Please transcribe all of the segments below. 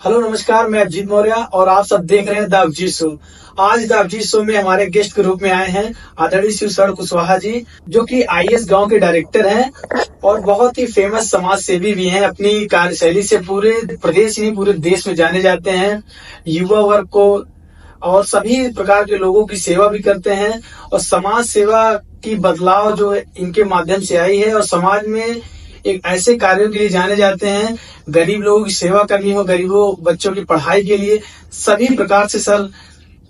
Hello नमस्कार, मैं अजीत मौर्य और आप सब देख रहे हैं द अभिजीत शो। आज द अभिजीत शो में हमारे गेस्ट के रूप में आए हैं आदरणीय शिव शरण कुशवाहा जी, जो कि आईएएस गांव के डायरेक्टर हैं और बहुत ही फेमस समाज सेवी भी हैं। अपनी कार्यशैली से पूरे प्रदेश ही नहीं पूरे देश में जाने जाते हैं। युवा वर्ग को और सभी प्रकार के लोगों की सेवा भी करते हैं और समाज सेवा की बदलाव जो है इनके माध्यम से आई है और समाज में एक ऐसे कार्यों के लिए जाने जाते हैं, गरीब लोगों की सेवा करनी हो, गरीबों बच्चों की पढ़ाई के लिए सभी प्रकार से सर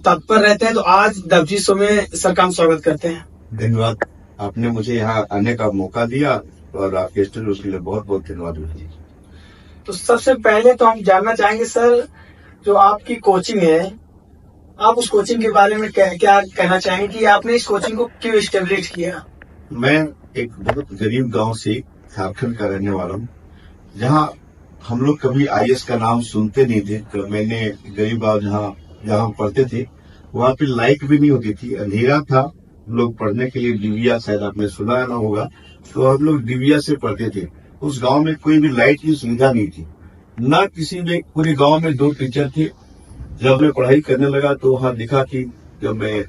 तत्पर रहते हैं। तो आज द अभिजीत शो में सर का हम स्वागत करते हैं। धन्यवाद, आपने मुझे यहाँ आने का मौका दिया और आपके स्टूडेंट उसके लिए बहुत बहुत धन्यवाद। तो सबसे पहले तो हम जानना चाहेंगे सर, जो आपकी कोचिंग है, आप उस कोचिंग के बारे में क्या कहना चाहेंगे कि आपने इस कोचिंग को क्यों एस्टेब्लिश किया? मैं एक बहुत गरीब गांव से झारखंड का रहने वाला हूँ, जहाँ हम लोग कभी आईएएस का नाम सुनते नहीं थे। तो मैंने गरीब गांव जहाँ पढ़ते थे वहाँ पे लाइट भी नहीं होती थी, अंधेरा था। हम लोग पढ़ने के लिए डिबिया, शायद आपने सुना ना होगा, तो हम लोग डिबिया से पढ़ते थे। उस गांव में कोई भी लाइट की सुविधा नहीं थी, न किसी में। पूरे गांव में 2 टीचर थे। जब मैं पढ़ाई करने लगा तो वहाँ दिखा कि जब मैं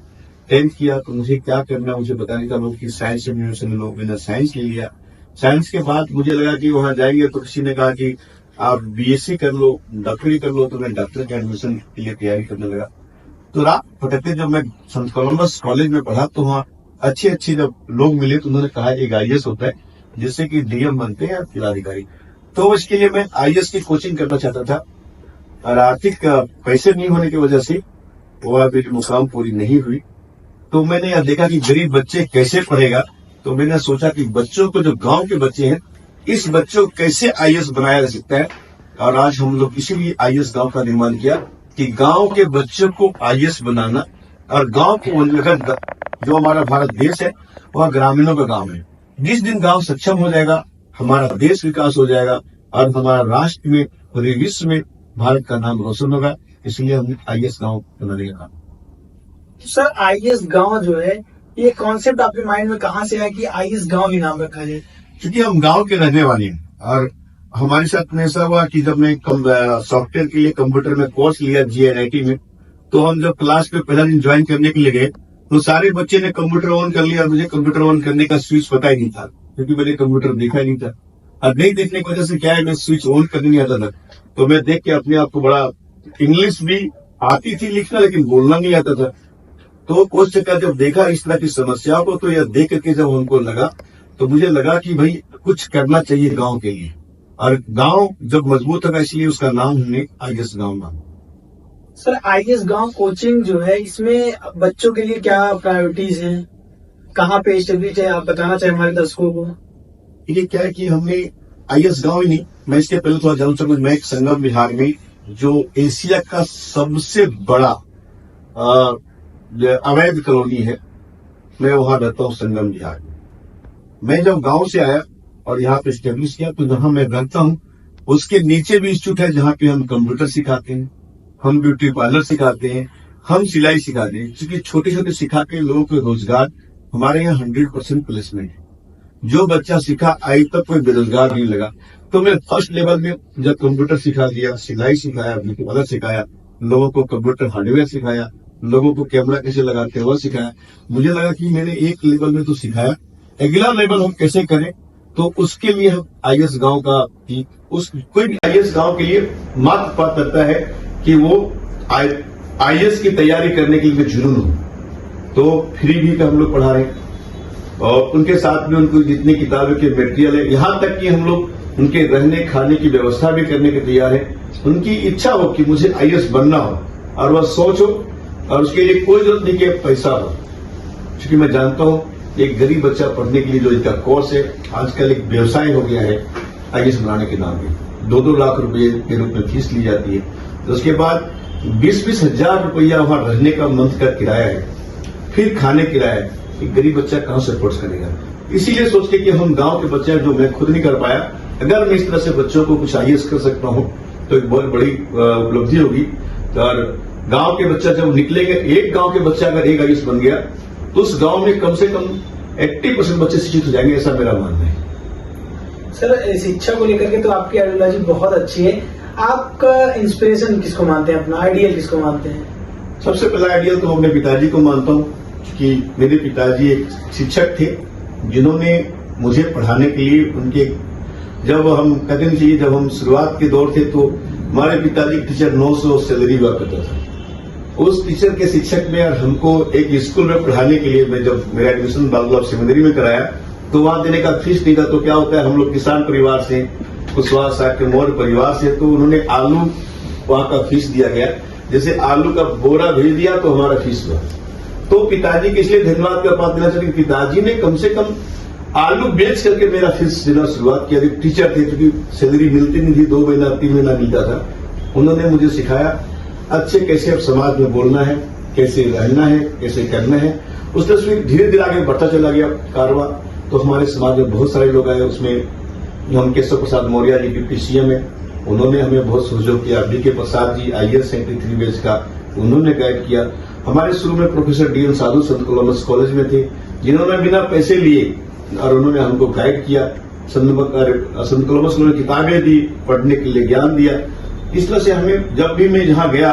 10th किया तो मुझे क्या करना, मुझे पता नहीं था। लोग की साइंस एडमिशन लो, मैंने साइंस ले लिया। साइंस के बाद मुझे लगा कि वहां जाएंगे तो किसी ने कहा कि आप बीएससी कर लो, डॉक्टरी कर लो, तो मैं डॉक्टर के एडमिशन के लिए तैयारी करने लगा। तो रात भटकते जब मैं संत कोलंबस कॉलेज में पढ़ा तो वहाँ अच्छे जब लोग मिले तो उन्होंने कहा एक आईएएस होता है जिससे कि डीएम बनते हैं जिलाधिकारी। तो इसके लिए मैं आईएएस की कोचिंग करना चाहता था और आर्थिक पैसे नहीं होने की वजह से वो मेरी मुकाम पूरी नहीं हुई। तो मैंने यह देखा कि गरीब बच्चे कैसे पढ़ेगा, तो मैंने सोचा कि बच्चों को, जो गांव के बच्चे हैं, इस बच्चों को कैसे आईएएस बनाया जा सकता है। और आज हम लोग इसीलिए आईएएस गांव का निर्माण किया कि गांव के बच्चों को आईएएस बनाना। और गांव को लेकर जो हमारा भारत देश है वह ग्रामीणों का गांव है। जिस दिन गांव सक्षम हो जाएगा हमारा देश विकास हो जाएगा और हमारा राष्ट्र में, पूरे विश्व में भारत का नाम रोशन होगा। इसलिए हमने आईएएस गांव बनाने का काम। सर, आईएएस गांव जो है, ये कॉन्सेप्ट आपके माइंड में कहाँ से आया कि आईएएस गांव ही नाम रखा जाए? क्योंकि हम गांव के रहने वाले हैं और हमारे साथ में ऐसा हुआ कि जब मैं सॉफ्टवेयर के लिए कंप्यूटर में कोर्स लिया जीएनआईटी में, तो हम जब क्लास पे पहला दिन ज्वाइन करने के लिए गए तो सारे बच्चे ने कंप्यूटर ऑन कर लिया और मुझे कंप्यूटर ऑन करने का स्विच पता ही नहीं था, क्योंकि मैंने कंप्यूटर देखा ही नहीं था। और नहीं देखने की वजह से क्या है, मैं स्विच ऑन करने नहीं आता था। तो मैं देख के अपने आप को बड़ा, इंग्लिश भी आती थी लिखना लेकिन बोलना नहीं आता था। तो कुछ चक्कर जब देखा इस तरह की समस्याओं को, तो यह देख करके जब हमको लगा तो मुझे लगा कि भाई कुछ करना चाहिए गांव के लिए। और गांव जब मजबूत होगा इसलिए उसका नाम हमने आईएएस गांव नाम। सर, आईएएस गांव कोचिंग जो है, इसमें बच्चों के लिए क्या प्रायोरिटीज हैं, कहाँ पे एस्टेब्लिश है, आप बताना चाहें हमारे दर्शकों को? ये क्या है कि हमने आईएएस गांव ही नहीं, मैं इसके पहले थोड़ा जानना चाहूंगा। मैं एक संगम विहार में, जो एशिया का सबसे बड़ा अवैध कॉलोनी है, मैं वहां रहता हूँ संगम विहार में। मैं जब गांव से आया और यहाँ पे स्टेब्लिश किया तो जहां मैं रहता हूँ उसके नीचे भी इंस्टीट्यूट है जहाँ पे हम कंप्यूटर सिखाते हैं, हम ब्यूटी पार्लर सिखाते हैं, हम सिलाई सिखाते हैं। क्योंकि छोटे छोटे सिखा के लोगों को रोजगार, हमारे यहाँ 100% प्लेसमेंट है। जो बच्चा सिखा आज तक कोई बेरोजगार नहीं लगा। तो मैं फर्स्ट लेवल में जब कंप्यूटर सिखा दिया, सिलाई सिखाया, ब्यूटी पार्लर सिखाया, लोगों को कंप्यूटर हार्डवेयर सिखाया, लोगों को कैमरा कैसे लगाते हैं वो सिखाया। मुझे लगा कि मैंने एक लेवल में तो सिखाया, अगला लेवल हम कैसे करें। तो उसके लिए हम आईएएस गांव का, कोई भी आईएएस गांव के लिए मात्र बात करता है कि वो आईएएस की तैयारी करने के लिए जुनून हो। तो फ्री भी का हम लोग पढ़ा रहे हैं और उनके साथ में उनको जितनी किताबें के मटेरियल है, यहाँ तक कि हम लोग उनके रहने खाने की व्यवस्था भी करने के तैयार है। उनकी इच्छा हो कि मुझे आईएएस बनना हो और वह सोच हो और उसके लिए कोई जरूरत नहीं कि पैसा हो। क्योंकि मैं जानता हूँ एक गरीब बच्चा पढ़ने के लिए जो इसका कोर्स है, आजकल एक व्यवसाय हो गया है आईएएस बनाने के नाम पे। 2-2 लाख रुपए के रूप में फीस ली जाती है। तो उसके बाद 20-20 हजार रुपया वहां रहने का मंथ का किराया है, फिर खाने किराया है। एक गरीब बच्चा कहां से अफोर्ड करेगा? इसीलिए सोच के कि हम गांव के बच्चे जो मैं खुद नहीं कर पाया, अगर मैं इस तरह से बच्चों को कुछ आईएएस कर सकता हूं तो एक बहुत बड़ी उपलब्धि होगी। और गांव के बच्चा जब निकलेंगे, एक गांव के बच्चा अगर एक आईएएस बन गया तो उस गांव में कम से कम 80% बच्चे शिक्षित हो जाएंगे, ऐसा मेरा मानना है। सर, शिक्षा को लेकर के तो आपकी आइडियोलॉजी बहुत अच्छी है। आपका इंस्पिरेशन किसको मानते हैं, अपना आइडियल किसको मानते हैं? सबसे पहला आइडियल तो अपने पिताजी को मानता हूँ कि मेरे पिताजी एक शिक्षक थे जिन्होंने मुझे पढ़ाने के लिए उनके, जब हम कहते नहीं चाहिए, जब हम शुरुआत के दौर थे तो हमारे पिताजी टीचर 900 सैलरी हुआ करता था। उस टीचर के शिक्षक में और हमको एक स्कूल में पढ़ाने के लिए, मैं जब मेरा एडमिशन बाल सेकेंडरी में कराया तो वहां देने का फीस नहीं था। तो क्या होता है, हम लोग किसान परिवार से, कुशवाहा साहब के मौर्य परिवार से, तो उन्होंने आलू वहां का फीस दिया गया। जैसे आलू का बोरा भेज दिया तो हमारा फीस हुआ। तो पिताजी के इसलिए धन्यवाद का बात देना चाहिए, पिताजी ने कम से कम आलू बेच करके मेरा फीस देना शुरुआत किया। टीचर थे, क्योंकि सैलरी मिलती नहीं थी, 2 महीना 3 महीना मिलता था। उन्होंने मुझे सिखाया अच्छे कैसे अब समाज में बोलना है, कैसे रहना है, कैसे करना है। उस तरह से धीरे धीरे आगे बढ़ता चला गया कारवा। तो हमारे समाज में बहुत सारे लोग आए, उसमें हम केशव प्रसाद मौर्य जी डिप्टी सीएम है, उन्होंने हमें बहुत सहयोग किया। BK Prasad ji IAS secretary 3 batch का, उन्होंने गाइड किया। हमारे शुरू में प्रोफेसर DN साधु संत कोलंबस कॉलेज में थे, जिन्होंने बिना पैसे लिए और उन्होंने हमको गाइड किया। संत कोलंबस ने किताबें दी, पढ़ने के लिए ज्ञान दिया। इस तरह से हमें, जब भी मैं जहां गया,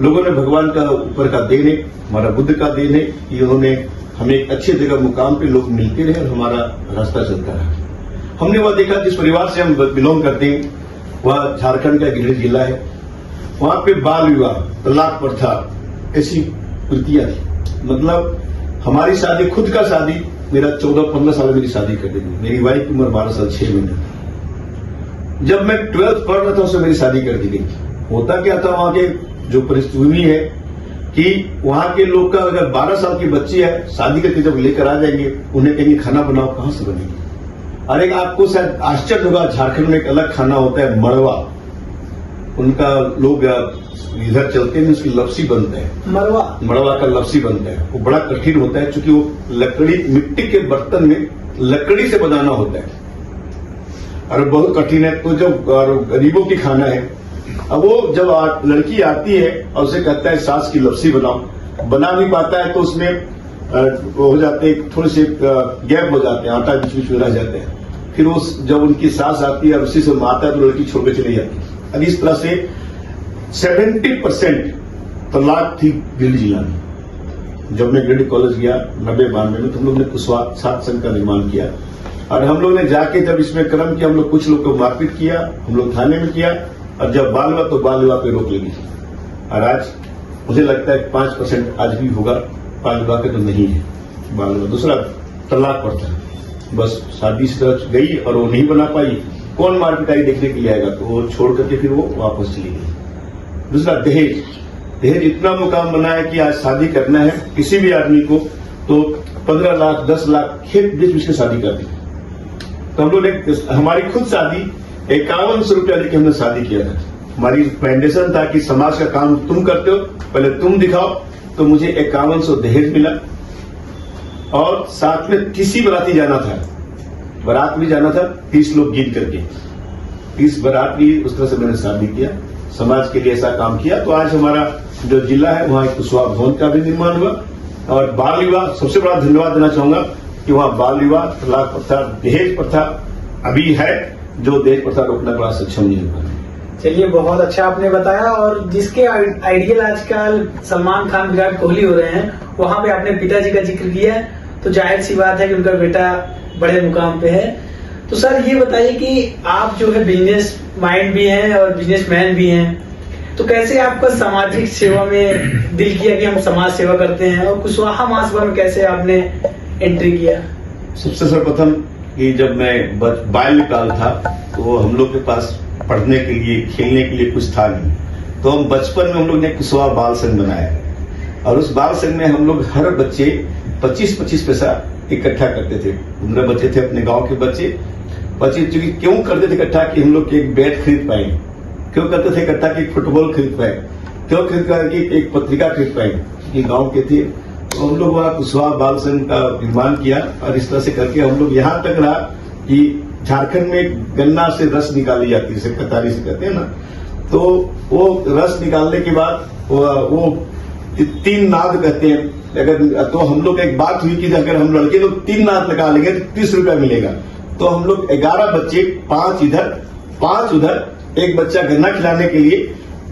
लोगों ने भगवान का ऊपर का देन है, हमारा बुद्ध का देन है कि उन्होंने हमें एक अच्छी जगह मुकाम पे लोग मिलते रहे और हमारा रास्ता चलता रहा। हमने वह देखा, जिस परिवार से हम बिलोंग करते हैं वह झारखंड का गिरिडीह जिला है। वहां पे बाल विवाह, तलाक प्रथा, ऐसी कृतियां थी। मतलब हमारी शादी, खुद का शादी, मेरा 14-15 साल में मेरी शादी कर दी। मेरी वाइफ की उम्र 12 साल 6 महीने। जब मैं 12th पढ़ रहा था उससे मेरी शादी कर दी गई। होता क्या था, वहां के जो परिस्थिति है कि वहां के लोग का अगर 12 साल की बच्ची है, शादी करके जब लेकर आ जाएंगे, उन्हें कहेंगे खाना बनाओ, कहां से बनेगी? अरे आपको शायद आश्चर्य होगा, झारखंड में एक अलग खाना होता है मड़वा। उनका लोग इधर चलते हैं, उसकी लपसी बनता है। मड़वा का लपसी बनता है। वो बड़ा कठिन होता है, क्योंकि वो लकड़ी, मिट्टी के बर्तन में लकड़ी से बनाना होता है और बहुत कठिन है। तो जब गरीबों की खाना है, अब वो जब लड़की आती है और उसे कहता है सास की लपसी बनाओ, बना नहीं पाता है तो उसमें वो हो जाते हैं, थोड़े से गैप हो जाते हैं, आटा बीच बीच में रह जाते हैं। फिर वो जब उनकी सास आती है और उसी से माता है तो लड़की छोड़ के चली जाती है। अब इस तरह से 70% तलाक थी गिरिडीह जिला में। जब मैं गिरिडीह कॉलेज गया 90-92 में, तो हम लोग ने कुशवाहा सात संघ का निर्माण किया और हम लोग ने जाके जब इसमें कर्म किया, हम लोग कुछ लोग को मारपीट किया, हम लोग थाने में किया। और जब बाल हुआ तो बाल विवाह पे रोक लगी। और आज मुझे लगता है 5% आज भी होगा, बाल विवाह पे तो नहीं है बाल विवाह। दूसरा तलाक प्रथा, बस शादी से तरफ गई और वो नहीं बना पाई, कौन मार पिटाई देखने के लिए आएगा, तो वो छोड़ करके फिर वो वापस चली गई। दूसरा दहेज, दहेज इतना मुकाम बना है कि आज शादी करना है किसी भी आदमी को तो 15 लाख 10 लाख खेत बेच बेच के शादी कर दी। तो हम लोग ने हमारी खुद शादी 5100 रुपया लेके हमने शादी किया था। हमारी फाउंडेशन था कि समाज का काम तुम करते हो, पहले तुम दिखाओ। तो मुझे 5100 दहेज मिला और साथ में 30 बाराती जाना था, बारात भी जाना था 30 लोग गिन करके, 30 बारात भी। उस तरह से मैंने शादी किया, समाज के लिए ऐसा काम किया। तो आज हमारा जो जिला है वहां एक कुशवाहा भवन का भी निर्माण हुआ। और बाल विवाह, सबसे बड़ा धन्यवाद देना चाहूंगा कि वहां बाल विवाह, तलाक प्रथा, दहेज प्रथा अभी है, जो दहेज प्रथा रोकने का सक्षम नहीं हुआ। चलिए, बहुत अच्छा आपने बताया। और जिसके आइडियल आजकल सलमान खान, विराट कोहली हो रहे हैं, वहां पे आपने पिताजी का जिक्र किया है, तो जाहिर सी बात है कि उनका बेटा बड़े मुकाम पे है। तो सर ये बताइए कि आप जो है बिजनेस माइंड भी हैं और बिजनेसमैन भी हैं, तो कैसे आपका सामाजिक सेवा में दिल किया कि हम समाज सेवा करते हैं, और कुशवाहा महासभा में कैसे आपने एंट्री किया? सबसे सर्वप्रथम कि जब मैं बाल्यकाल था तो हम लोग के पास पढ़ने के लिए, खेलने के लिए कुछ था नहीं। तो हम बचपन में हम लोग ने कुशवाहा बाल संघ बनाया और उस बाल संघ में हम लोग हर बच्चे 25-25 पैसा इकट्ठा करते थे। 15 बच्चे थे अपने गांव के बच्चे, 25। क्यों करते थे इकट्ठा कि हम लोग एक बैट खरीद पाए, क्यों करते थे इकट्ठा कि फुटबॉल खरीद पाए, क्यों खरीद पाए कि एक पत्रिका खरीद पाए, ये गांव के थे। तो हम लोग वहां कुशवाहा बाल संघ का निर्माण किया और इस तरह से करके हम लोग यहाँ तक रहा कि झारखंड में गन्ना से रस निकाली जाती है, कतारी से कहते हैं ना। तो वो रस निकालने के बाद वो 3 नाद कहते हैं। अगर तो हम लोग एक बात हुई कि अगर हम लड़के लोग 3 नाद लगा लेंगे तो 30 रुपया मिलेगा। तो हम लोग 11 बच्चे, 5 इधर 5 उधर, एक बच्चा गन्ना खिलाने के लिए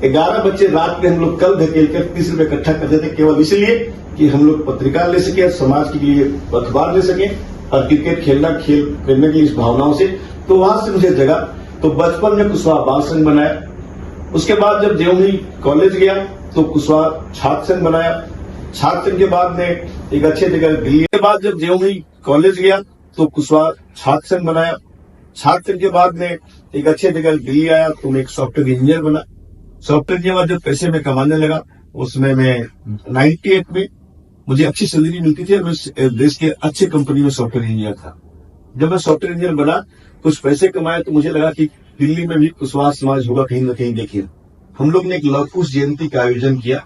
11 बच्चे रात में हम लोग कल धकेल कर 30 रुपए इकट्ठा करते थे, केवल इसलिए कि हम लोग पत्रिका ले सके, समाज के लिए अखबार ले सके और क्रिकेट खेलना, खेल खेलने की इस भावनाओं से। तो वहां से मुझे जगा। तो बचपन में कुशवाहा बाल संघ बनाया। उसके बाद जब देवही कॉलेज गया तो कुशवाहा छात्र संघ बनाया। छात्र संघ के बाद में एक अच्छे जगह दिल्ली के बाद जब देवही कॉलेज गया तो कुशवाहा छात्र संघ बनाया। छात्र संघ के बाद में एक अच्छे जगह दिल्ली आया तो मैं एक सॉफ्टवेयर इंजीनियर बना। सॉफ्टवेयर इंजीनियर जब पैसे में कमाने लगा उसमें मैं 98 में मुझे अच्छी सैलरी मिलती थी और मैं देश के अच्छे कंपनी में सॉफ्टवेयर इंजीनियर था। जब मैं सॉफ्टवेयर इंजीनियर बना, कुछ पैसे कमाए तो मुझे लगा कि दिल्ली में भी कुशवाहा समाज होगा कहीं न कहीं। देखिए, हम लोग ने एक लौह पुरुष जयंती का आयोजन किया।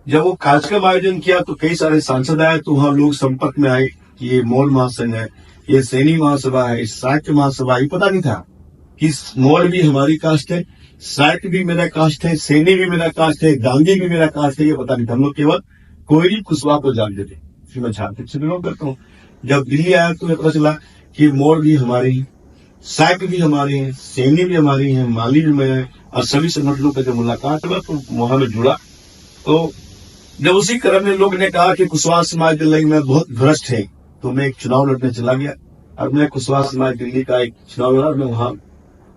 जब वो कार्यक्रम आयोजन किया तो कई सारे सांसद आए, तो वहां लोग संपर्क में आए कि ये मोल महासंघ है, ये सैनी महासभा है, साहित्य महासभा। ये पता नहीं था कि मोल भी हमारी कास्ट है, साहित्य भी मेरा कास्ट है, सैनी भी मेरा कास्ट है, गांधी भी मेरा कास्ट है। ये पता नहीं था। हम लोग केवल कोयरी कुशवाहा को जानते थे। फिर मैं झारखंड से बिलोंग करता हूँ। जब दिल्ली आया तो पता चला कि मोर भी हमारे ही, साहित्य भी हमारे हैं, सैनी भी हमारी है, माली भी मैं है, और सभी संगठनों का जब मुलाकात हुआ तो वहां में जुड़ा। तो जब उसी क्रम में लोग ने कहा कि कुशवाहा समाज दिल्ली में बहुत भ्रष्ट है, तो मैं एक चुनाव लड़ने चला गया और मैं कुशवाहा समाज दिल्ली का एक चुनाव लड़ा। मैं वहां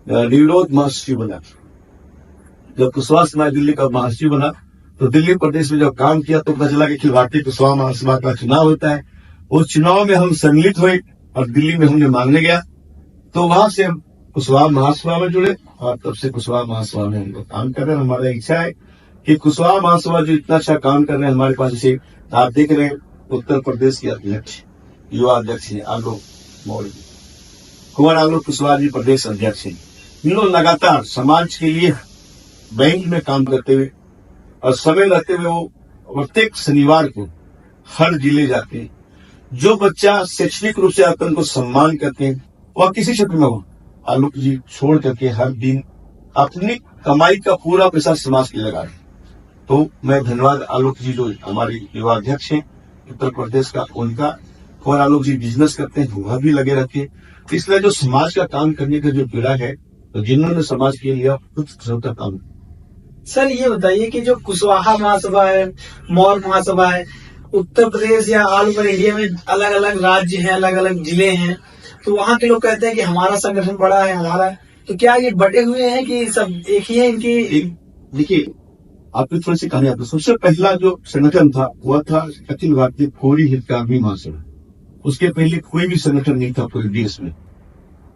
निर्विरोध महासचिव बना। जब कुशवाहा समाज दिल्ली का महासचिव बना तो दिल्ली प्रदेश में जब काम किया तो पता चला कि अखिल भारतीय कुशवाहा महासभा का चुनाव होता है। उस चुनाव में हम सम्मिलित हुए और दिल्ली में हमने मांगने गया, तो वहां से हम कुशवाहा महासभा में जुड़े और तब से कुशवाहा महासभा में हम लोग काम कर रहे हैं। हमारा इच्छा है कि कुशवाहा महासभा जो इतना अच्छा काम कर रहे हैं हमारे पास, इसे आप देख रहे हैं उत्तर प्रदेश के अध्यक्ष, युवा अध्यक्ष है आलोक मौर्य, कुंवर आलोक कुशवाहा जी प्रदेश अध्यक्ष है। इन लोग लगातार समाज के लिए बैंक में काम करते हुए और समय रहते हुए वो प्रत्येक शनिवार को हर जिले जाते हैं। जो बच्चा शैक्षणिक रूप से अपन को सम्मान करते हैं और किसी क्षेत्र में हो, आलोक जी छोड़ करके हर दिन अपनी कमाई का पूरा पैसा समाज के लिए लगा रहे। तो मैं धन्यवाद आलोक जी जो हमारे युवा अध्यक्ष हैं उत्तर प्रदेश का, उनका। और आलोक जी बिजनेस करते हैं, वह भी लगे रहते हैं। इसलिए जो समाज का काम करने का जो पीड़ा है, तो जिन्होंने समाज के लिए खुद का काम। सर ये बताइए कि जो कुशवाहा महासभा है, मौर महासभा है, उत्तर प्रदेश या ऑल ओवर इंडिया में अलग अलग राज्य हैं, अलग अलग जिले हैं, तो वहाँ के लोग कहते हैं कि हमारा संगठन बड़ा है, हमारा। तो क्या ये बटे हुए हैं कि सब एक ही है इनकी? देखिए, आपने थोड़ी सी कहानी आपने। सबसे पहला जो संगठन था वह था अखिल भारतीय कोयरी हितकारी महासभा। उसके पहले कोई भी संगठन नहीं था पूरे देश में,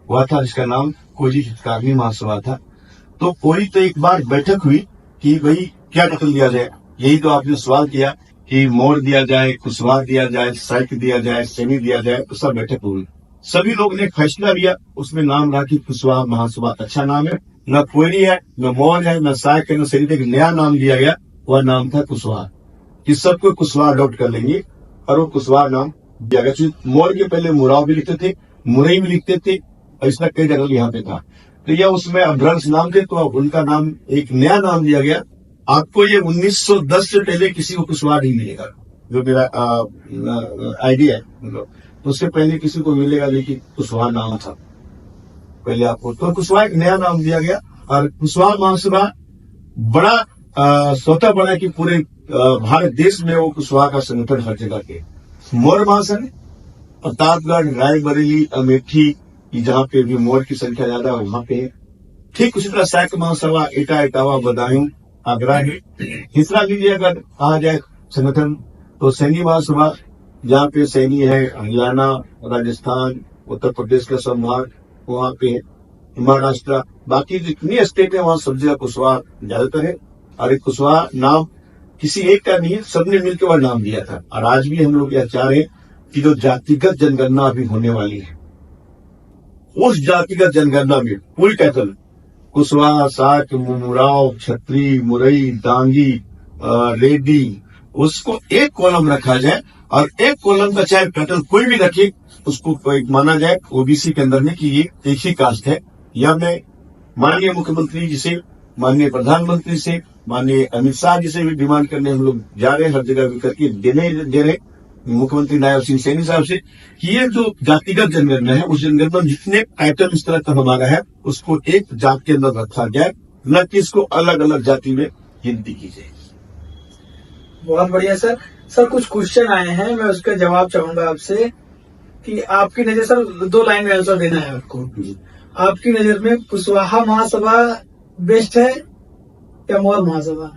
वह था जिसका नाम कोयरी हितकारी महासभा था। तो कोई तो एक बार बैठक हुई कि भाई क्या दखल दिया जाए। यही तो आपने सवाल किया कि मोर दिया जाए, कुशवाहा दिया जाए, साहित्य दिया जाए, सैनी दिया जाए। तो सब बैठक हुई, सभी लोग ने फैसला लिया। उसमें नाम रहा कि कुशवाहा महासभा अच्छा नाम है, न कोयरी है, न मोर है, न साहित्य है, न सैनी। एक नया नाम दिया गया, वह नाम था कुशवाहा, कि सबको कुशवाहा अडॉप्ट कर लेंगे और वो कुशवाहा नाम दिया गया। मोर के पहले मुराव भी लिखते थे, मुरई भी लिखते थे, और इसका कई जगह यहाँ पे था। तो यह उसमें अभ्रंश नाम थे, तो उनका नाम एक नया नाम दिया गया। आपको ये 1910 से पहले किसी को कुशवाहा नहीं मिलेगा, जो मेरा आइडिया है। मतलब तो उससे पहले किसी को मिलेगा लेकिन कुशवाहा नाम था पहले आपको। तो कुशवाहा एक नया नाम दिया गया और कुशवाहा महासभा बड़ा स्वतः बना कि पूरे भारत देश में वो कुशवाहा का संगठन हर जगह के। मौर्य महासंघ प्रतापगढ़, रायबरेली, अमेठी, जहाँ पे भी मोर की संख्या ज्यादा है वहां पे। ठीक उसी तरह साहित्य महासभा एटा, इटावा, बदायूं, आगरा है। तीसरा लीजिए अगर कहा जाए संगठन तो सैनी महासभा, जहाँ पे सैनी है हरियाणा, राजस्थान, उत्तर प्रदेश का संभाग वहां पे है, महाराष्ट्र, बाकी जितनी स्टेट है वहां सब जगह कुशवाहा ज्यादातर है। और एक कुशवाहा नाम किसी एक का नहीं है, सबने मिलकर वह नाम दिया था। और आज भी हम लोग यह चाह रहे हैं कि जो जातिगत जनगणना अभी होने वाली है, उस जातिगत जनगणना में पूरी कैटल कुशवाहा, साक, मुराव, छत्री, मुरई, डांगी, रेड्डी, उसको एक कॉलम रखा जाए और एक कॉलम का चाहे कैटल कोई भी रखे, उसको माना जाए ओबीसी के अंदर में कि ये एक ही कास्ट है। या मैं माननीय मुख्यमंत्री जी से, माननीय प्रधानमंत्री से, माननीय अमित शाह जी से भी डिमांड करने हम लोग जा रहे हैं, हर जगह भी करके दे रहे मुख्यमंत्री नायब सिंह सैनी साहब से कि ये जो जातिगत जनगणना है, उस जनगणना में जितने आइटम इस तरह का हमारा है उसको एक जात के अंदर रखा जाए, न कि इसको अलग अलग जाति में गिनती की जाए। बहुत बढ़िया सर। सर कुछ क्वेश्चन आए हैं, मैं उसका जवाब चाहूंगा आपसे कि आपकी नजर, सर 2 लाइन में आंसर देना है आपको। आपकी नजर में कुशवाहा महासभा बेस्ट है या मौर महासभा?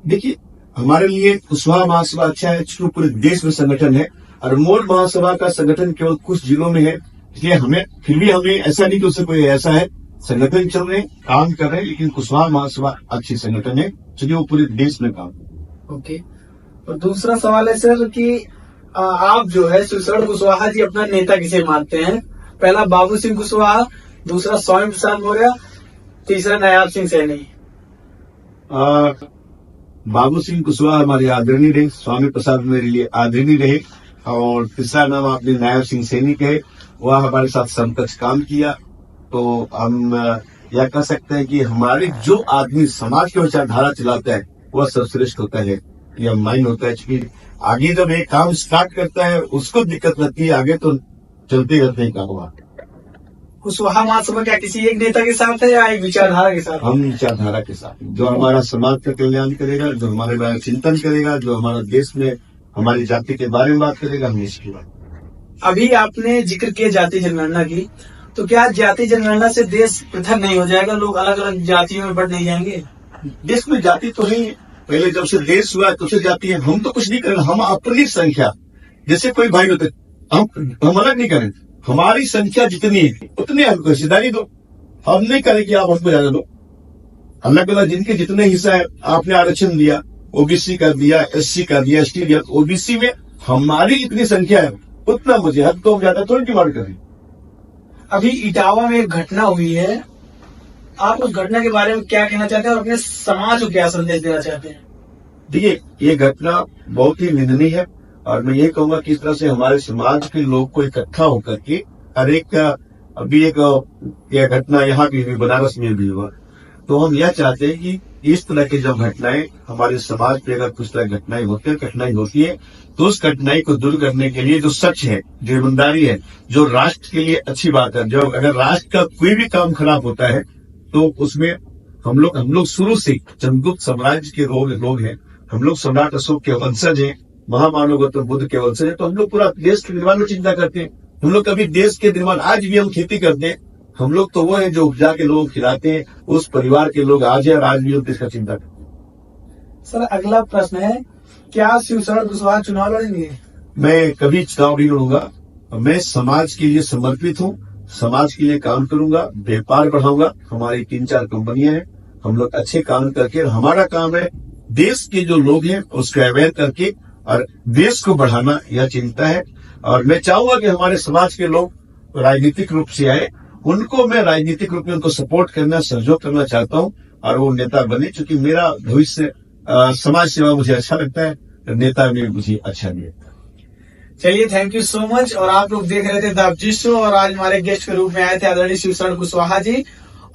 देखिए, हमारे लिए कुशवाहा महासभा अच्छा है, जो पूरे देश में संगठन है, और मोर महासभा का संगठन केवल कुछ जिलों में है, इसलिए हमें ऐसा नहीं कि उससे कोई ऐसा है, संगठन चल रहे, काम कर रहे हैं, लेकिन कुशवाहा महासभा अच्छी संगठन है, चलिए वो पूरे देश में काम। ओके। और दूसरा सवाल है सर कि आप जो है शिवशरण कुशवाहा जी अपना नेता किसे मानते हैं? पहला बाबू सिंह कुशवाहा, दूसरा स्वामी प्रसाद मौर्य, तीसरा नायब सिंह सैनी। बाबू सिंह कुशवाहा हमारे आदरणीय रहे, स्वामी प्रसाद मेरे लिए आदरणीय रहे, और तीसरा नाम आपने नायब सिंह सैनी कहे, वह हमारे साथ समकक्ष काम किया। तो हम यह कह सकते हैं कि हमारे जो आदमी समाज की विचारधारा चलाता है वह सर्वश्रेष्ठ होता है, यह माइन होता है। क्योंकि आगे जब एक काम स्टार्ट करता है उसको दिक्कत लगती है, आगे तो चलते रहते काम हुआ। कुशवाहा महासभा क्या किसी एक नेता के साथ है या एक विचारधारा के साथ? हम विचारधारा के साथ, जो हमारा समाज का कल्याण करेगा, जो हमारे बारे में चिंतन करेगा, जो हमारा देश में हमारी जाति के बारे में बात करेगा, हम इसकी बात। अभी आपने जिक्र किया जाति जनगणना की, तो क्या जाति जनगणना से देश पृथक नहीं हो जाएगा? लोग अलग अलग जातियों में बढ़ नहीं जाएंगे? देश में जाति तो है, पहले जब से देश हुआ तब से जाति है। हम तो कुछ नहीं करें, हम अपनी संख्या, जैसे कोई भाई होते हम अलग नहीं करें, हमारी संख्या जितनी है उतनी हमको हिस्सेदारी दो। हम नहीं करें कि आप हमको ज्यादा दो। अलग अलग जिनके जितने हिस्सा है, आपने आरक्षण दिया, ओबीसी कर दिया, एससी कर दिया, एसटी दिया, ओबीसी में हमारी जितनी संख्या है उतना मुझे हद, तो हम ज्यादा थोड़ी डिमांड करें। अभी इटावा में एक घटना हुई है, आप उस घटना के बारे में क्या कहना चाहते हैं और अपने समाज को क्या संदेश देना चाहते हैं? देखिए, ये घटना बहुत ही निंदनीय है, और मैं ये कहूंगा कि इस तरह से हमारे समाज के लोग को इकट्ठा होकर के हर एक, अभी एक यह घटना यहाँ भी हुई, बनारस में भी हुआ, तो हम यह चाहते हैं कि इस तरह की जब घटनाएं हमारे समाज में अगर कुछ तरह घटनाएं होती है, कठिनाई होती है, तो उस कठिनाई को दूर करने के लिए जो सच है, जो ईमानदारी है, जो राष्ट्र के लिए अच्छी बात है, जो अगर राष्ट्र का कोई भी काम खराब होता है तो उसमें हम लोग शुरू से चंद्रगुप्त साम्राज्य के लोग हैं, हम लोग सम्राट अशोक के वंशज हैं, महामानव गौतम बुद्ध के वंशज हैं, तो हम लोग पूरा देश के निर्माण में चिंता करते हैं। हम लोग कभी देश के निर्माण, आज भी हम खेती करते हैं, हम लोग तो वो है जो उपजा के लोग खिलाते हैं, उस परिवार के लोग आज है और आज भी हम देश का चिंता करते हैं। सर अगला प्रश्न है, क्या शिवशरण कुशवाहा चुनाव लड़ेंगे? मैं कभी चुनाव नहीं लड़ूंगा, मैं समाज के लिए समर्पित हूँ, समाज के लिए काम करूंगा, व्यापार बढ़ाऊंगा। हमारी 3-4 कंपनियां हैं, हम लोग अच्छे काम करके, हमारा काम है देश के जो लोग हैं उसको अवेयर करके और देश को बढ़ाना, यह चिंता है। और मैं चाहूंगा कि हमारे समाज के लोग राजनीतिक रूप से आए, उनको मैं राजनीतिक रूप में उनको सपोर्ट करना, सहयोग करना चाहता हूं, और वो नेता बने। क्योंकि मेरा भविष्य समाज सेवा मुझे अच्छा लगता है, नेता में मुझे अच्छा नहीं लगता। चलिए, थैंक यू सो मच। और आप लोग देख रहे थे द अभिजीत शो, और आज हमारे गेस्ट के रूप में आए थे आदरणीय शिवशरण कुशवाहा जी,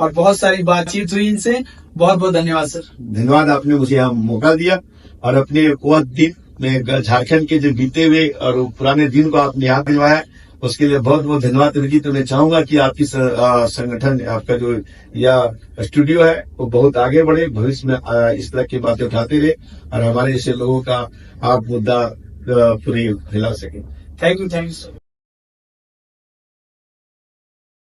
और बहुत सारी बातचीत हुई इनसे। बहुत बहुत धन्यवाद सर। धन्यवाद, आपने मुझे यहाँ मौका दिया, और अपने वह दिन में झारखंड के जो बीते हुए और पुराने दिन को आपने याद दिलवाया, उसके लिए बहुत बहुत धन्यवाद रंजीत। तो मैं चाहूंगा कि आपकी संगठन, आपका जो यह स्टूडियो है वो बहुत आगे बढ़े, भविष्य में इस तरह की बातें उठाते रहे, और हमारे ऐसे लोगों का आप मुद्दा पूरी फैला सके। Thank you sir.